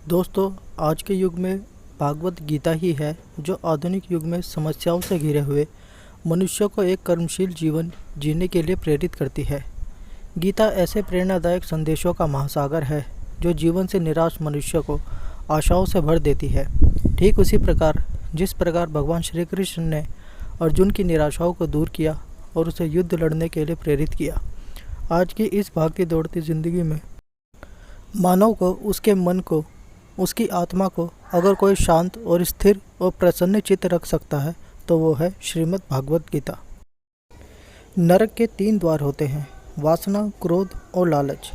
दोस्तों, आज के युग में भागवत गीता ही है जो आधुनिक युग में समस्याओं से घिरे हुए मनुष्य को एक कर्मशील जीवन जीने के लिए प्रेरित करती है। गीता ऐसे प्रेरणादायक संदेशों का महासागर है जो जीवन से निराश मनुष्य को आशाओं से भर देती है। ठीक उसी प्रकार जिस प्रकार भगवान श्री कृष्ण ने अर्जुन की निराशाओं को दूर किया और उसे युद्ध लड़ने के लिए प्रेरित किया, आज की इस भागती दौड़ती ज़िंदगी में मानव को, उसके मन को, उसकी आत्मा को अगर कोई शांत और स्थिर और प्रसन्न चित्त रख सकता है तो वो है श्रीमद् भागवत गीता। नरक के 3 द्वार होते हैं, वासना, क्रोध और लालच।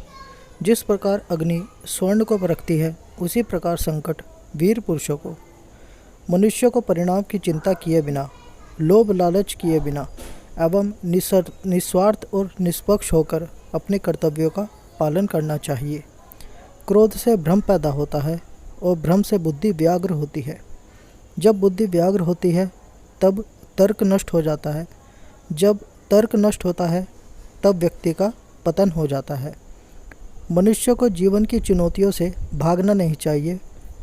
जिस प्रकार अग्नि स्वर्ण को परखती है, उसी प्रकार संकट वीर पुरुषों को, मनुष्य को परिणाम की चिंता किए बिना, लोभ लालच किए बिना एवं निस्वार्थ और निष्पक्ष होकर अपने कर्तव्यों का पालन करना चाहिए। क्रोध से भ्रम पैदा होता है और भ्रम से बुद्धि व्याग्र होती है। जब बुद्धि व्याग्र होती है तब तर्क नष्ट हो जाता है। जब तर्क नष्ट होता है तब व्यक्ति का पतन हो जाता है। मनुष्य को जीवन की चुनौतियों से भागना नहीं चाहिए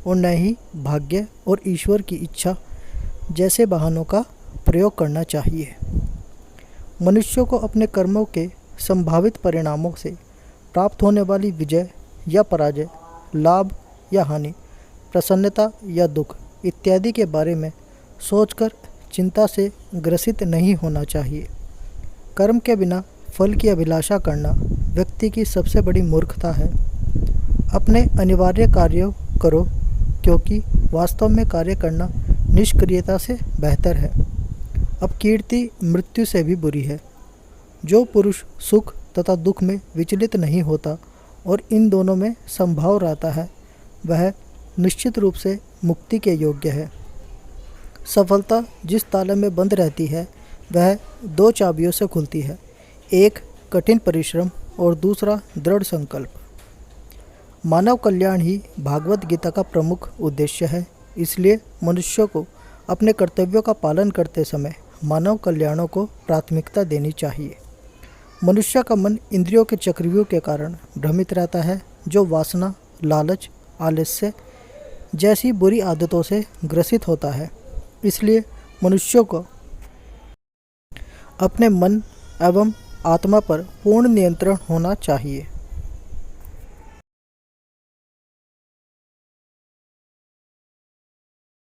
और न ही भाग्य और ईश्वर की इच्छा जैसे वाहनों का प्रयोग करना चाहिए। मनुष्य को अपने कर्मों के संभावित परिणामों से प्राप्त होने वाली विजय या पराजय, लाभ या हानि, प्रसन्नता या दुख इत्यादि के बारे में सोचकर चिंता से ग्रसित नहीं होना चाहिए। कर्म के बिना फल की अभिलाषा करना व्यक्ति की सबसे बड़ी मूर्खता है। अपने अनिवार्य कार्यों करो, क्योंकि वास्तव में कार्य करना निष्क्रियता से बेहतर है। अब कीर्ति मृत्यु से भी बुरी है। जो पुरुष सुख तथा दुख में विचलित नहीं होता और इन दोनों में संभाव रहता है, वह निश्चित रूप से मुक्ति के योग्य है। सफलता जिस ताले में बंद रहती है वह 2 चाबियों से खुलती है, एक कठिन परिश्रम और दूसरा दृढ़ संकल्प। मानव कल्याण ही भागवत गीता का प्रमुख उद्देश्य है। इसलिए मनुष्य को अपने कर्तव्यों का पालन करते समय मानव कल्याणों को प्राथमिकता देनी चाहिए। मनुष्य का मन इंद्रियों के चक्रव्यूह के कारण भ्रमित रहता है, जो वासना, लालच, आलस्य जैसी बुरी आदतों से ग्रसित होता है। इसलिए मनुष्य को अपने मन एवं आत्मा पर पूर्ण नियंत्रण होना चाहिए।